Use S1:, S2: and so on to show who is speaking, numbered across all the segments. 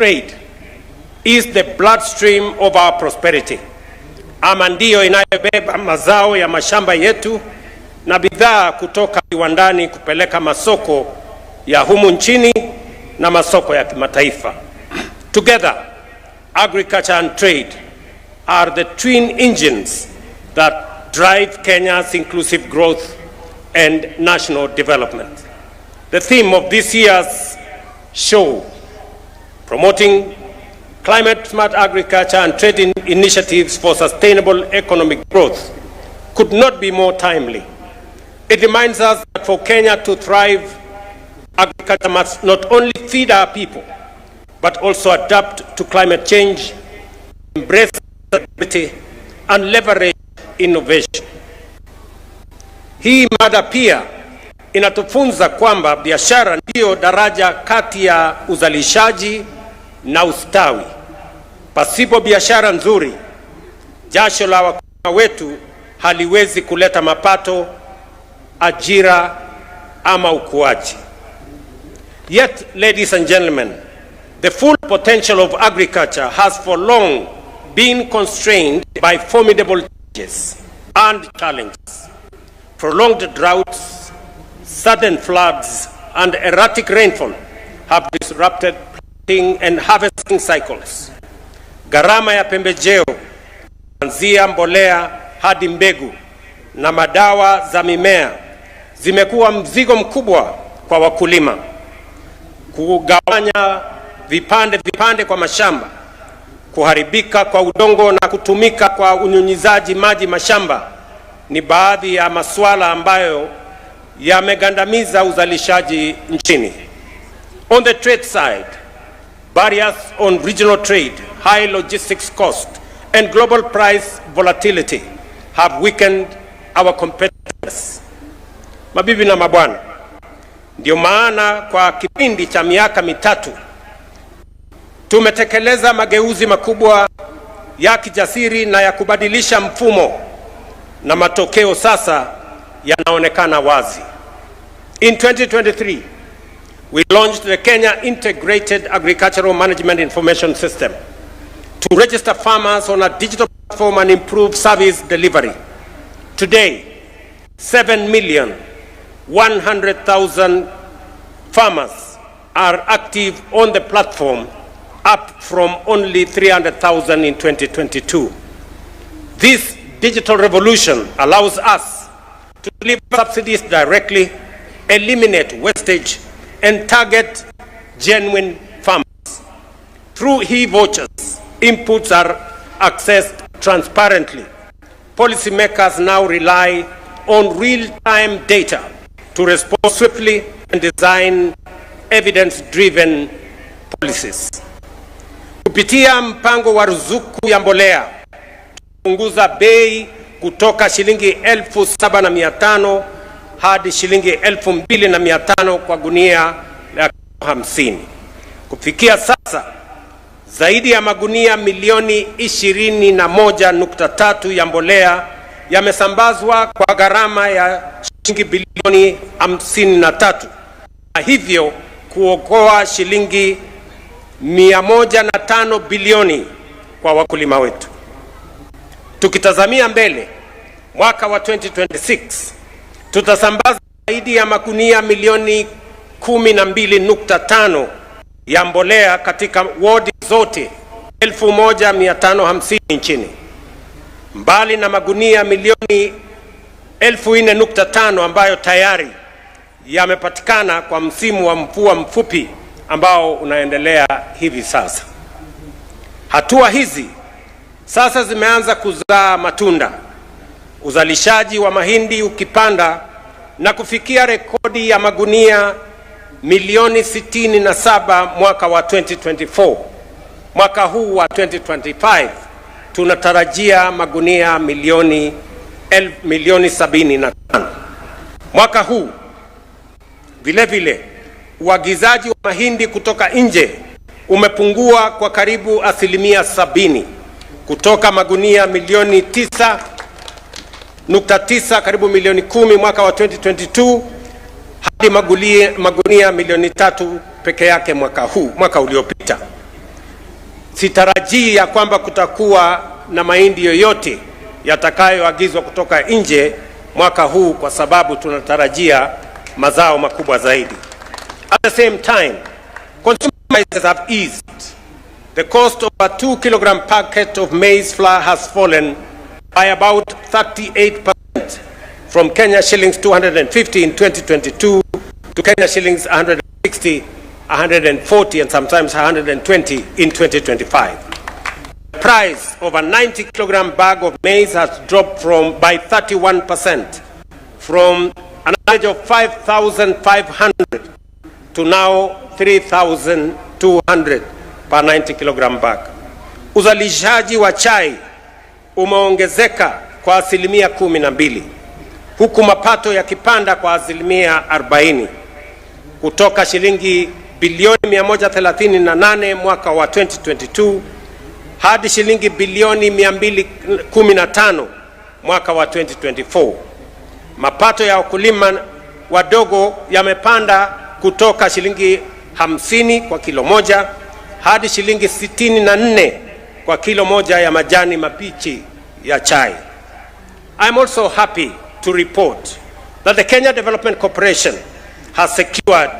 S1: Trade is the bloodstream of our prosperity. Ama ndio inayobeba mazao ya mashamba yetu na bidhaa kutoka viwandani kupeleka masoko ya humu nchini na masoko ya kimataifa. Together, agriculture and trade are the twin engines that drive Kenya's inclusive growth and national development. The theme of this year's show, promoting climate-smart agriculture and trade initiatives for sustainable economic growth, could not be more timely. It reminds us that for Kenya to thrive, agriculture must not only feed our people, but also adapt to climate change, embrace sustainability, and leverage innovation. Hii mada pia inatufunza kwamba biashara ndio daraja kati ya uzalishaji na ustawi. Pasipo biashara nzuri, jasho la wakulima wetu haliwezi kuleta mapato, ajira ama ukuaji. Yet, ladies and gentlemen, the full potential of agriculture has for long been constrained by formidable changes and challenges. Prolonged droughts, sudden floods, and erratic rainfall have disrupted planting and harvesting cycles. Gharama ya pembejeo, kuanzia mbolea hadi mbegu na madawa za mimea zimekuwa mzigo mkubwa kwa wakulima. Kugawanya vipande kwa mashamba, kuharibika kwa udongo na kutumika kwa unyunyizaji maji mashamba ni baadhi ya masuala ambayo yamegandamiza uzalishaji nchini. On the trade side, barriers on regional trade, high logistics cost, and global price volatility have weakened our competitiveness. Mabibi na mabwana, ndio maana kwa kipindi cha miaka mitatu tumetekeleza mageuzi makubwa ya kijasiri na ya kubadilisha mfumo, na matokeo sasa yanaonekana wazi. In 2023, we launched the Kenya Integrated Agricultural Management Information System to register farmers on a digital platform and improve service delivery. Today, 7,100,000 farmers are active on the platform, up from only 300,000 in 2022. This digital revolution allows us to deliver subsidies directly, eliminate wastage, and target genuine farmers. Through e-vouchers, inputs are accessed transparently. Policymakers now rely on real-time data to respond swiftly and design evidence-driven policies. Kupitia mpango wa ruzuku ya mbolea, tupunguza bei kutoka shilingi 7,500 hadi shilingi 2,500 kwa gunia la 50. Kufikia sasa, zaidi ya magunia milioni 21.3 ya mbolea yamesambazwa kwa gharama ya shilingi bilioni 53, na hivyo kuokoa shilingi 105 bilioni kwa wakulima wetu. Tukitazamia mbele, mwaka wa 2026 tutasambaza zaidi ya magunia milioni 12.5 ya mbolea katika wadi zote 1,550 nchini, mbali na magunia milioni 4.5 ambayo tayari yamepatikana kwa msimu wa mvua mfupi ambao unaendelea hivi sasa. Hatua hizi sasa zimeanza kuzaa matunda, uzalishaji wa mahindi ukipanda na kufikia rekodi ya magunia milioni 67 mwaka wa 2024. Mwaka huu wa 2025 tunatarajia magunia milioni 75. Mwaka huu vile vile uagizaji wa mahindi kutoka nje umepungua kwa karibu 70%, kutoka magunia milioni 9.9 karibu milioni 10 mwaka wa 2022 hadi magunia milioni 3 peke yake mwaka uliopita. Sitarajii ya kwamba kutakuwa na mahindi yoyote yatakayoagizwa kutoka nje mwaka huu, kwa sababu tunatarajia mazao makubwa zaidi. At the same time, consumer prices have eased. The cost of a 2 kilogram packet of maize flour has fallen by about 38% from Kenya shillings 250 in 2022 to Kenya shillings 160, 140 and sometimes 120 in 2025. The price of a 90 kilogram bag of maize has dropped by 31% from an average of 5,500 to now 3,200 per 90 kilogram bag. Uzalishaji wa chai umeongezeka kwa asilimia 12, huku mapato yakipanda kwa asilimia 40 kutoka shilingi bilioni 138 mwaka wa 2022 hadi shilingi bilioni 215 mwaka wa 2024. Mapato ya wakulima wadogo yamepanda kutoka shilingi 50 kwa kilo moja hadi shilingi 64 kwa kilo moja ya majani mabichi ya chai. I'm also happy to report that the Kenya Development Corporation has secured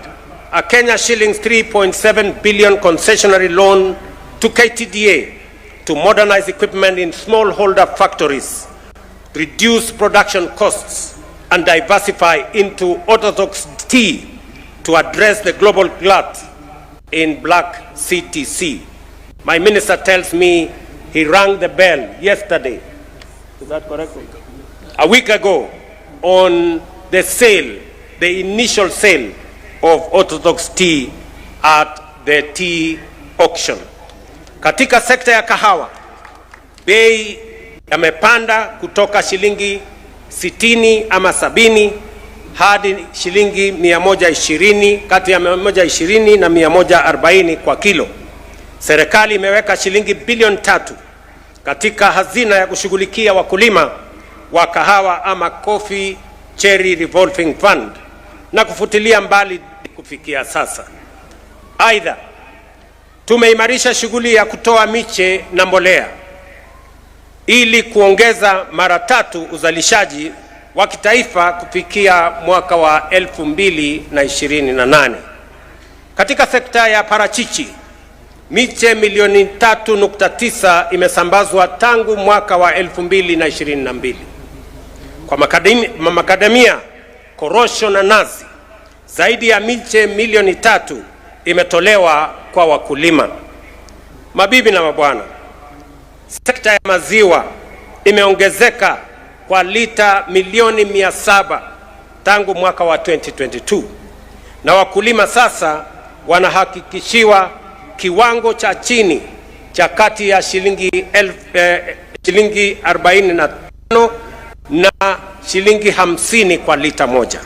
S1: a Kenya shillings 3.7 billion concessionary loan to KTDA to modernize equipment in smallholder factories, reduce production costs, and diversify into orthodox tea to address the global glut in black CTC. My minister tells me he rang the bell yesterday. Is that correct? A week ago on the sale, the initial sale of orthodox tea at the tea auction. Katika sekta ya kahawa, bei yamepanda kutoka shilingi 60 ama 70 hadi shilingi 120, kati ya 120 na 140 kwa kilo. Serikali imeweka shilingi bilioni 3 katika hazina ya kushughulikia wakulima wa kahawa ama Coffee Cherry Revolving Fund na kufutilia mbali kufikia sasa. Aidha, tumeimarisha shughuli ya kutoa miche na mbolea ili kuongeza mara 3 uzalishaji wa kitaifa kufikia mwaka wa 2028. Katika sekta ya parachichi, miche milioni 3.9 imesambazwa tangu mwaka wa 2022. Kwa makadamia, korosho na nazi, zaidi ya miche milioni 3 imetolewa kwa wakulima. Mabibi na mabwana, sekta ya maziwa imeongezeka kwa lita milioni 700 tangu mwaka wa 2022, na wakulima sasa wanahakikishiwa kiwango cha chini cha kati ya shilingi 45 na shilingi 50 kwa lita moja.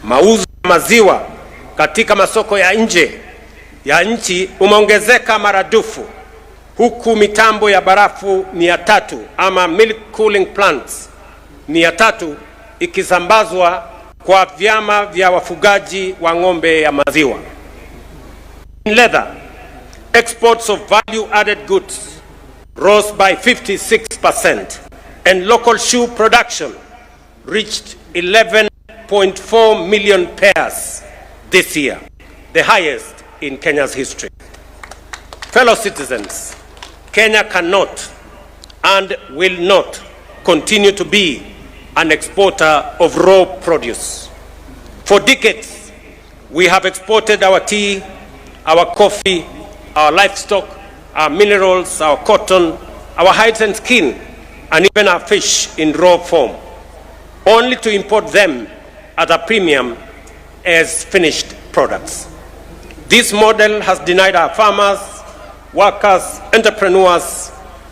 S1: Mauzo ya maziwa katika masoko ya nje ya nchi umeongezeka maradufu, huku mitambo ya barafu 300 ama milk cooling plants 300 ikisambazwa kwa vyama vya wafugaji wa ng'ombe ya maziwa. In leather, exports of value-added goods rose by 56% and local shoe production reached 11.4 million pairs this year, the highest in Kenya's history. Fellow citizens, Kenya cannot and will not continue to be an exporter of raw produce. For decades, we have exported our tea, our coffee, our livestock, our minerals, our cotton, our hides and skin, and even our fish in raw form, only to import them at a premium as finished products. This model has denied our farmers, workers, entrepreneurs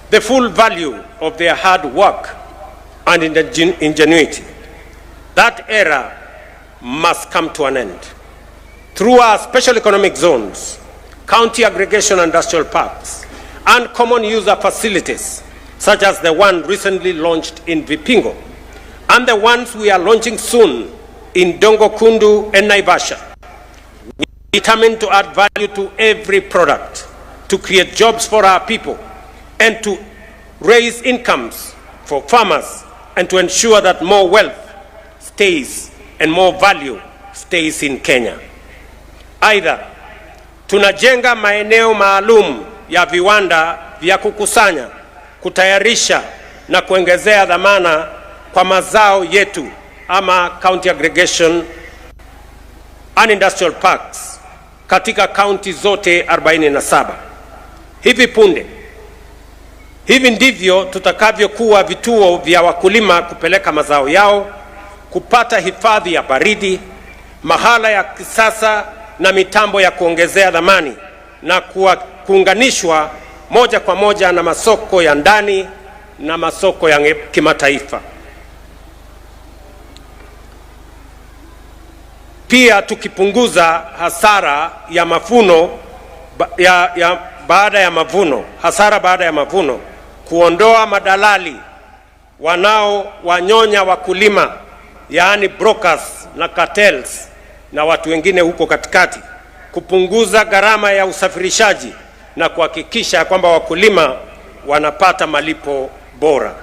S1: the full value of their hard work and ingenuity. That era must come to an end. Through our special economic zones, county aggregation industrial parks, and common user facilities, such as the one recently launched in Vipingo, and the ones we are launching soon in Dongo Kundu and Naivasha, we are determined to add value to every product, to create jobs for our people and to raise incomes for farmers and to ensure that more wealth stays and more value stays in Kenya. Aidha, tunajenga maeneo maalum ya viwanda vya kukusanya, kutayarisha na kuongezea dhamana kwa mazao yetu ama county aggregation and industrial parks katika county zote 47. Hivi ndivyo tutakavyokuwa vituo vya wakulima kupeleka mazao yao, kupata hifadhi ya baridi, mahala ya kisasa na mitambo ya kuongezea dhamani na kuunganishwa moja kwa moja na masoko ya ndani na masoko ya kimataifa. Pia tukipunguza hasara ya mavuno baada ya mavuno, kuondoa madalali wanyonya wakulima, yaani brokers na cartels na watu wengine huko katikati, kupunguza gharama ya usafirishaji na kuhakikisha kwamba wakulima wanapata malipo bora.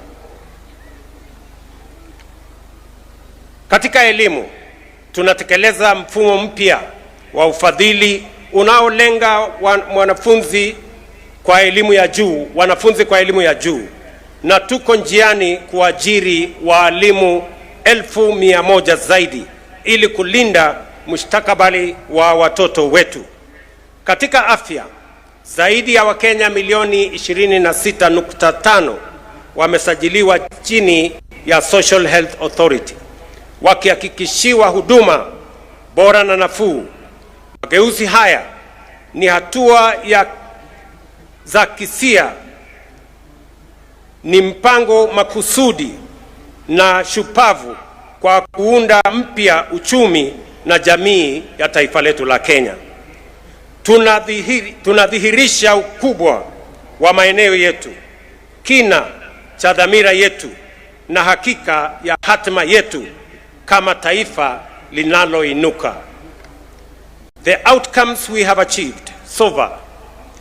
S1: Katika elimu, tunatekeleza mfumo mpya wa ufadhili unaolenga wanafunzi kwa elimu ya juu, na tuko njiani kuajiri walimu 1,100 zaidi ili kulinda mustakabali wa watoto wetu. Katika afya, zaidi ya Wakenya milioni 26.5 wamesajiliwa chini ya Social Health Authority, wakihakikishiwa huduma bora na nafuu. Mageuzi haya ni hatua za kisia, ni mpango makusudi na shupavu kwa kuunda mpya uchumi na jamii ya taifa letu la Kenya. Tunadhihirisha ukubwa wa maeneo yetu, kina cha dhamira yetu na hakika ya hatima yetu kama taifa linaloinuka. The outcomes we have achieved so far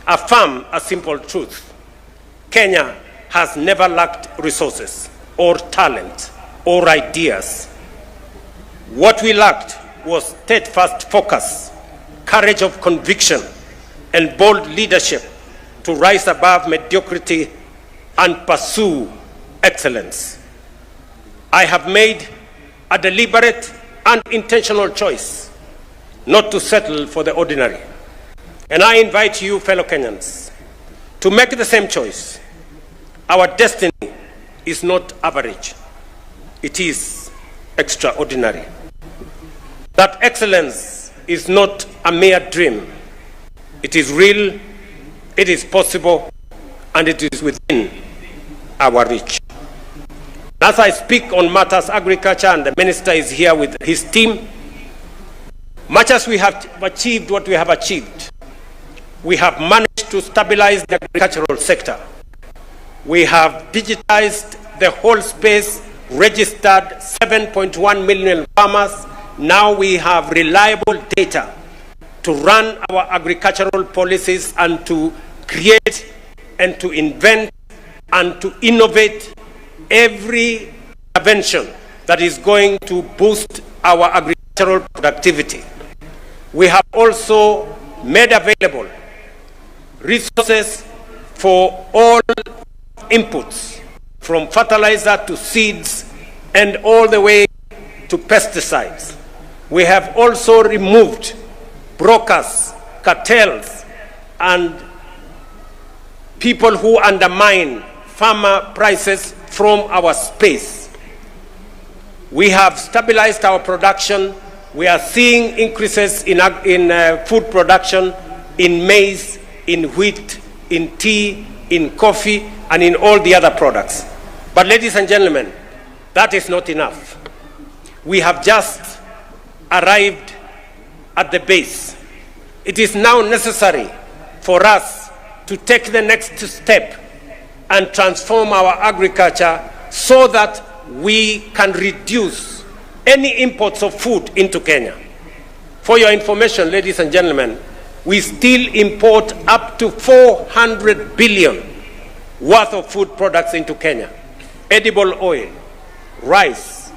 S1: affirm a simple truth. Kenya has never lacked resources or talent or ideas. What we lacked was steadfast focus, courage of conviction, and bold leadership to rise above mediocrity and pursue excellence. I have made a deliberate and intentional choice not to settle for the ordinary. And I invite you, fellow Kenyans, to make the same choice. Our destiny is not average. It is extraordinary. That excellence is not a mere dream. It is real, it is possible, and it is within our reach. As I speak on matters agriculture, and the minister is here with his team, much as we have achieved what we have achieved, we have managed to stabilize the agricultural sector. We have digitized the whole space, registered 7.1 million farmers. Now we have reliable data to run our agricultural policies and to create and to invent and to innovate every intervention that is going to boost our agricultural productivity. We have also made available resources for all inputs, from fertilizer to seeds and all the way to pesticides. We have also removed brokers, cartels, and people who undermine farmer prices from our space. We have stabilized our production. We are seeing increases in food production, in maize, in wheat, in tea, in coffee, and in all the other products. But ladies and gentlemen, that is not enough. We have just arrived at the base. It is now necessary for us to take the next step and transform our agriculture so that we can reduce any imports of food into Kenya. For your information, ladies and gentlemen, we still import up to 400 billion worth of food products into Kenya. Edible oil, rice,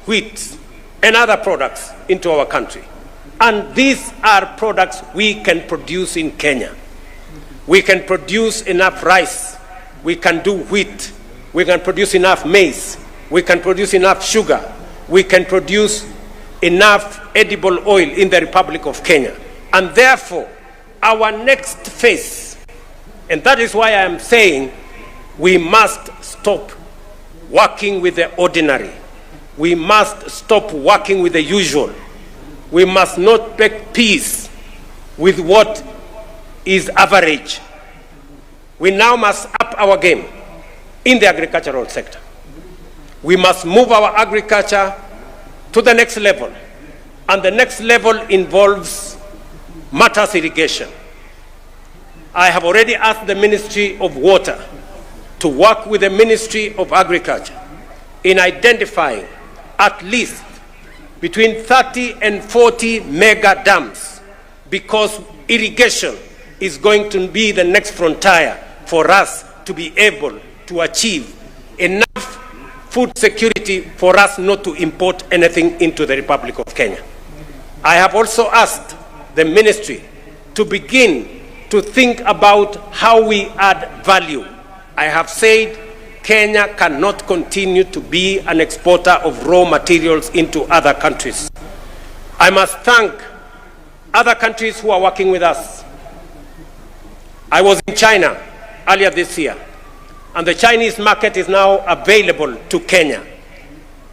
S1: wheat, and other products into our country. And these are products we can produce in Kenya. We can produce enough rice, we can do wheat, we can produce enough maize, we can produce enough sugar, we can produce enough edible oil in the Republic of Kenya. And therefore, our next phase, and that is why I am saying we must stop working with the ordinary. We must stop working with the usual. We must not make peace with what is average. We now must up our game in the agricultural sector. We must move our agriculture to the next level. And the next level involves matters irrigation. I have already asked the Ministry of Water to work with the Ministry of Agriculture in identifying at least between 30 and 40 mega dams, because irrigation is going to be the next frontier for us to be able to achieve enough food security for us not to import anything into the Republic of Kenya. I have also asked the ministry to begin to think about how we add value. I have said Kenya cannot continue to be an exporter of raw materials into other countries. I must thank other countries who are working with us. I was in China earlier this year, and the Chinese market is now available to Kenya.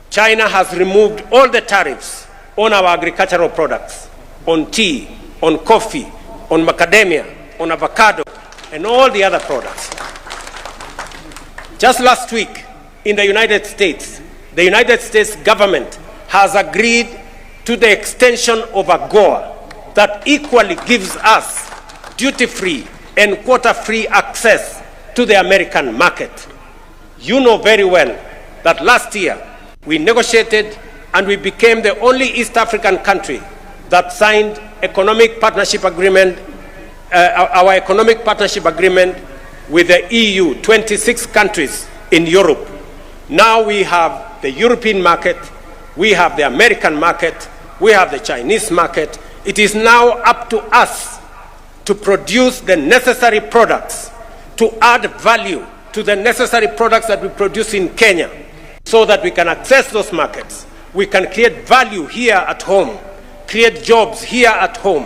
S1: China has removed all the tariffs on our agricultural products, on tea, on coffee, on macadamia, on avocado, and all the other products. Just last week in the United States government has agreed to the extension of AGOA that equally gives us duty-free and quota-free access to the American market. You know very well that last year we negotiated and we became the only East African country that signed economic partnership agreement, our economic partnership agreement with the EU, 26 countries in Europe. Now we have the European market, we have the American market, we have the Chinese market. It is now up to us to produce the necessary products, to add value to the necessary products that we produce in Kenya, so that we can access those markets. We can create value here at home, create jobs here at home,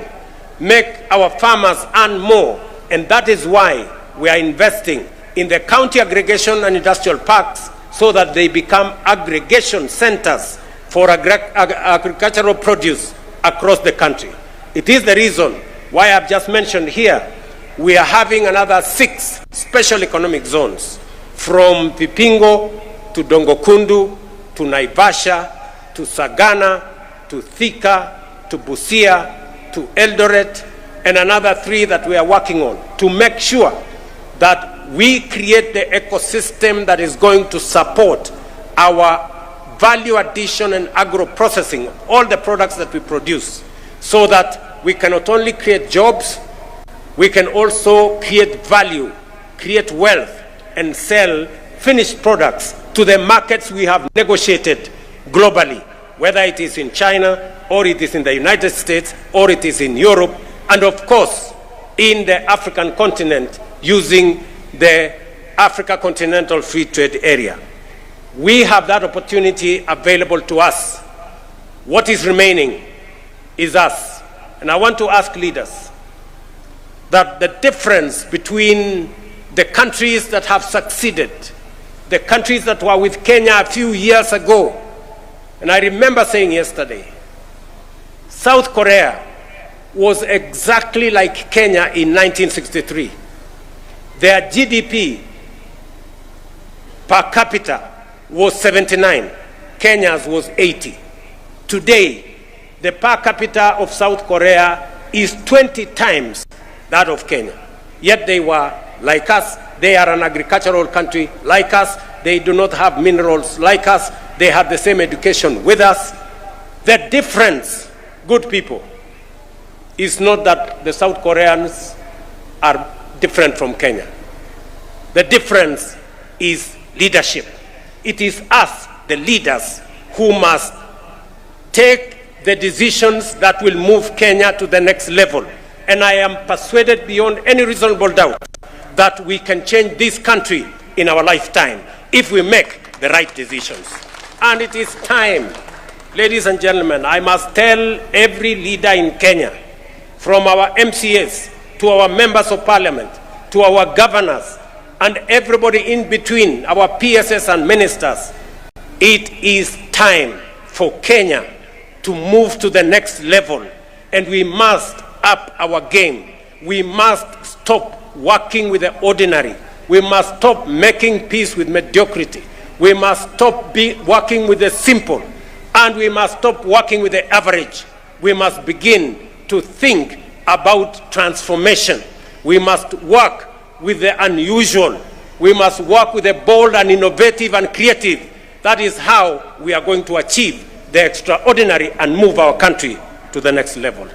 S1: make our farmers earn more, and that is why we are investing in the county aggregation and industrial parks so that they become aggregation centers for agricultural produce across the country. It is the reason why I've just mentioned here, we are having another 6 special economic zones, from Pipingo to Dongokundu to Naivasha to Sagana to Thika to Busia to Eldoret, and another 3 that we are working on to make sure that we create the ecosystem that is going to support our value addition and agro-processing, all the products that we produce, so that we can not only create jobs, we can also create value, create wealth, and sell finished products to the markets we have negotiated globally, whether it is in China, or it is in the United States, or it is in Europe, and of course, in the African continent, using the Africa Continental Free Trade Area. We have that opportunity available to us. What is remaining is us. And I want to ask leaders that the difference between the countries that have succeeded, the countries that were with Kenya a few years ago, and I remember saying yesterday, South Korea was exactly like Kenya in 1963. Their GDP per capita was 79. Kenya's was 80. Today, the per capita of South Korea is 20 times that of Kenya. Yet they were like us. They are an agricultural country like us. They do not have minerals like us. They have the same education with us. The difference, good people, is not that the South Koreans are different from Kenya. The difference is leadership. It is us, the leaders, who must take the decisions that will move Kenya to the next level. And I am persuaded beyond any reasonable doubt that we can change this country in our lifetime if we make the right decisions. And it is time, ladies and gentlemen, I must tell every leader in Kenya, from our MCAs to our members of parliament, to our governors, and everybody in between, our PSS and ministers, it is time for Kenya to move to the next level, and we must up our game. We must stop working with the ordinary. We must stop making peace with mediocrity. We must stop working with the simple, and we must stop working with the average. We must begin to think about transformation. We must work with the unusual. We must work with the bold and innovative and creative. That is how we are going to achieve the extraordinary and move our country to the next level.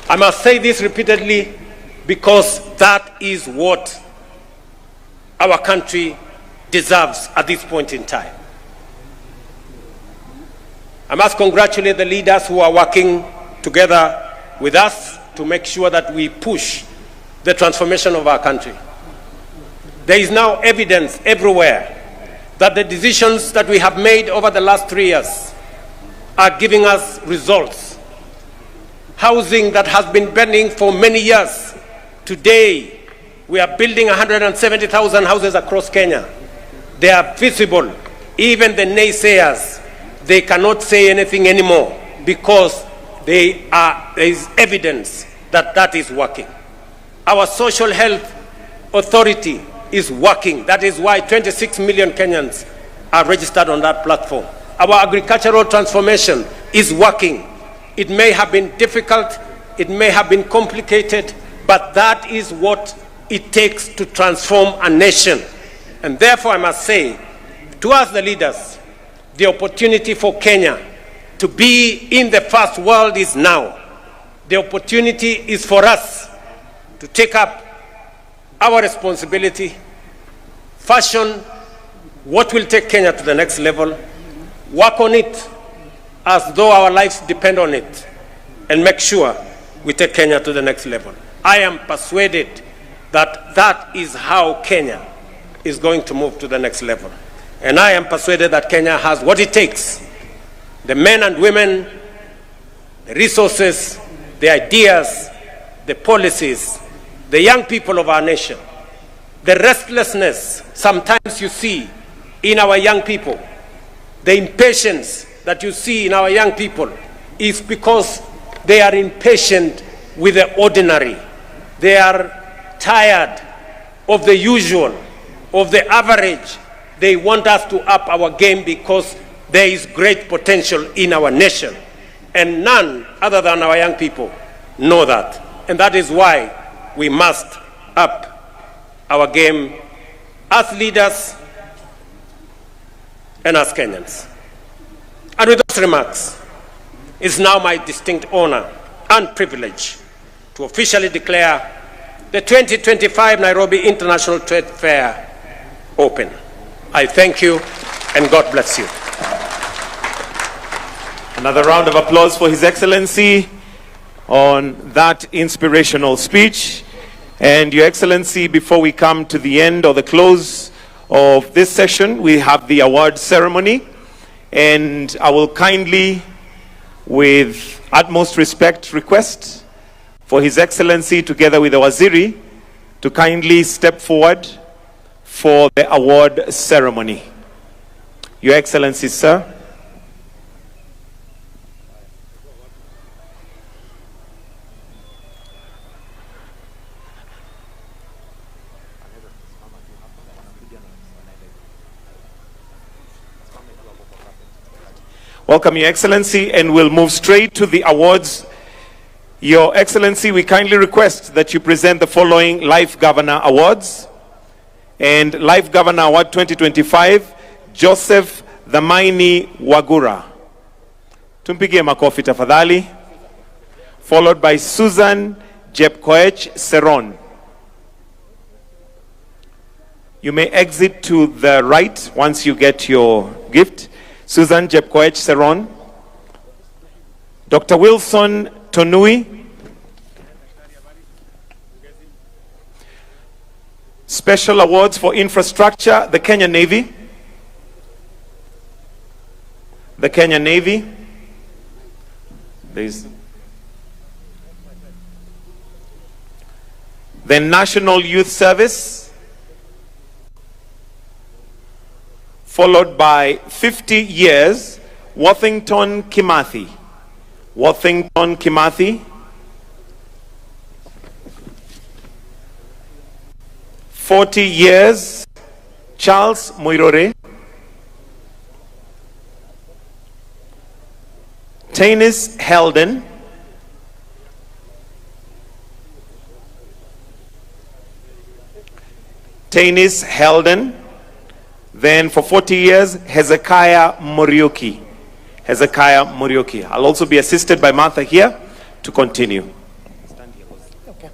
S1: I must say this repeatedly because that is what our country deserves at this point in time. I must congratulate the leaders who are working together with us to make sure that we push the transformation of our country. There is now evidence everywhere that the decisions that we have made over the last 3 years are giving us results. Housing that has been pending for many years, today we are building 170,000 houses across Kenya. They are visible. Even the naysayers, they cannot say anything anymore because there is evidence that that is working. Our social health authority is working. That is why 26 million Kenyans are registered on that platform. Our agricultural transformation is working. It may have been difficult, it may have been complicated, but that is what it takes to transform a nation. And therefore I must say, to us the leaders, the opportunity for Kenya to be in the first world is now. The opportunity is for us to take up our responsibility, fashion what will take Kenya to the next level, work on it as though our lives depend on it, and make sure we take Kenya to the next level. I am persuaded that that is how Kenya is going to move to the next level. And I am persuaded that Kenya has what it takes, the men and women, the resources, the ideas, the policies, the young people of our nation, the restlessness sometimes you see in our young people, the impatience that you see in our young people is because they are impatient with the ordinary. They are tired of the usual, of the average. They want us to up our game because there is great potential in our nation. And none other than our young people know that. And that is why we must up our game as leaders and as Kenyans. And with those remarks, it's now my distinct honor and privilege to officially declare the 2025 Nairobi International Trade Fair open. I thank you and God bless you.
S2: Another round of applause for His Excellency on that inspirational speech. And Your Excellency, before we come to the end or the close of this session, we have the award ceremony. And I will kindly, with utmost respect, request for His Excellency, together with the Waziri, to kindly step forward for the award ceremony. Your Excellency, sir. Welcome, Your Excellency, and we'll move straight to the awards. Your Excellency, we kindly request that you present the following Life Governor Awards. And Life Governor Award 2025, Joseph Dhamaini Wagura. Tumpigie makofi tafadhali. followed by Susan Jepkoech Seron. You may exit to the right once you get your gift. Susan Jepkoech Seron. Dr. Wilson Tonui. Special awards for infrastructure, the Kenya Navy. The Kenya Navy. There's the National Youth Service, followed by 50 years, Worthington Kimathi. Worthington Kimathi. 40 years, Charles Moirore. Tanis Helden. Tanis Helden. Then for 40 years, Hezekiah Muriuki. Hezekiah Muriuki. I'll also be assisted by Martha here to continue.
S3: Okay.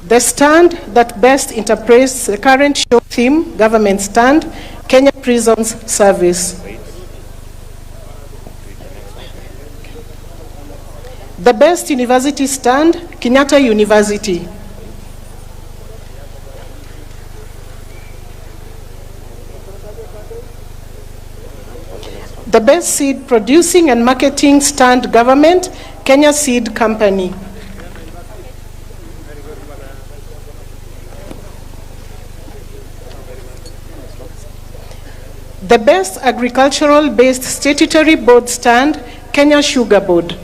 S3: The stand that best interprets the current show theme, government stand, Kenya Prisons Service. The best university stand, Kenyatta University. The best seed producing and marketing stand, government, Kenya Seed Company. The best agricultural-based statutory board stand, Kenya Sugar Board.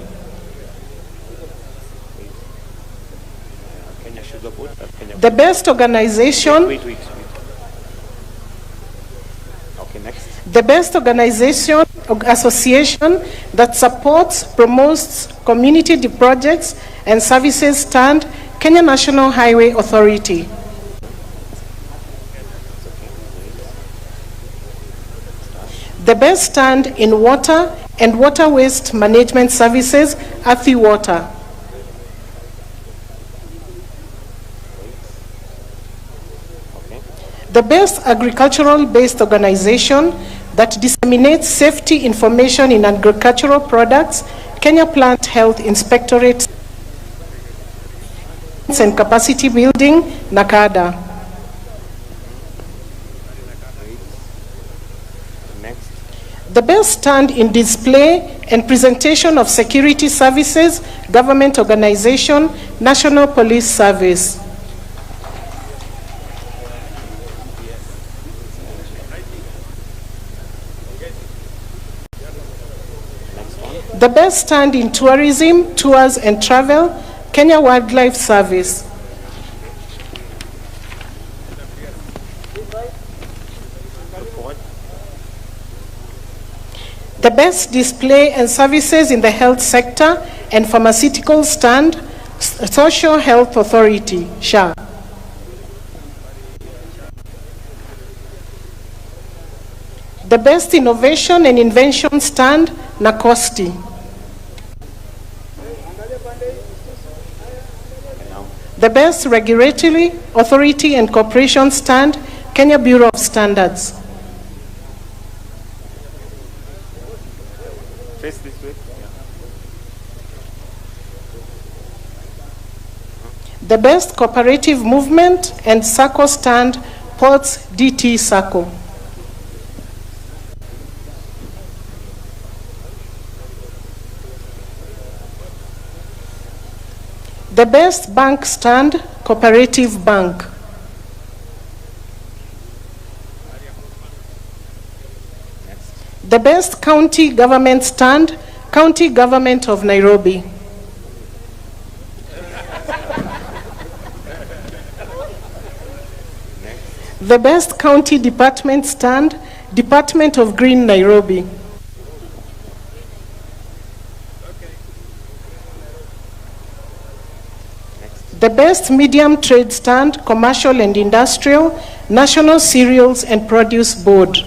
S3: The best organization.
S2: Okay, next.
S3: The best organization association that supports, promotes community projects and services stand, Kenya National Highway Authority. The best stand in water and water waste management services, Athi Water. The best agricultural-based organization that disseminates safety information in agricultural products, Kenya Plant Health Inspectorate and Capacity Building, NACADA.
S2: Next.
S3: The best stand in display and presentation of security services, government organization, National Police Service. The best stand in tourism, tours and travel, Kenya Wildlife Service. The best display and services in the health sector and pharmaceutical stand, Social Health Authority, SHA. The best innovation and invention stand, NACOSTI. The best regulatory authority and corporation stand, Kenya Bureau of Standards.
S2: Face this way.
S3: The best cooperative movement and SACCO stand, Ports DT SACCO. The best bank stand, Cooperative Bank. The best county government stand, County Government of Nairobi. The best county department stand, Department of Green Nairobi. The best medium trade stand, Commercial and Industrial, National Cereals and Produce Board.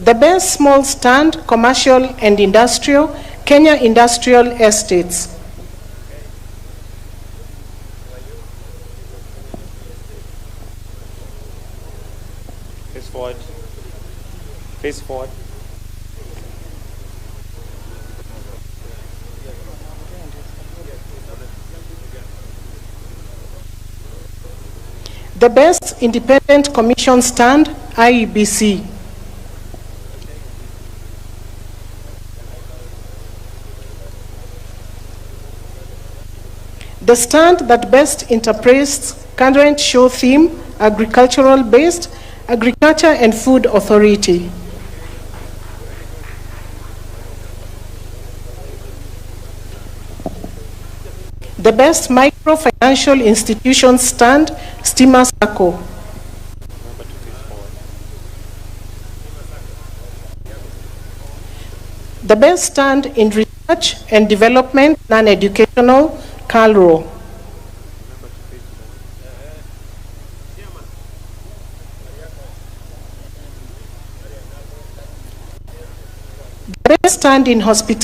S3: The best small stand, commercial and industrial, Kenya Industrial Estates.
S2: Face forward. Face forward.
S3: The best independent commission stand, IEBC. The stand that best interprets current show theme, agricultural based, Agriculture and Food Authority. The best microfinancial institution stand, Stima Sacco. The best stand in research and development, non-educational, CALRO. The best stand in hospitality,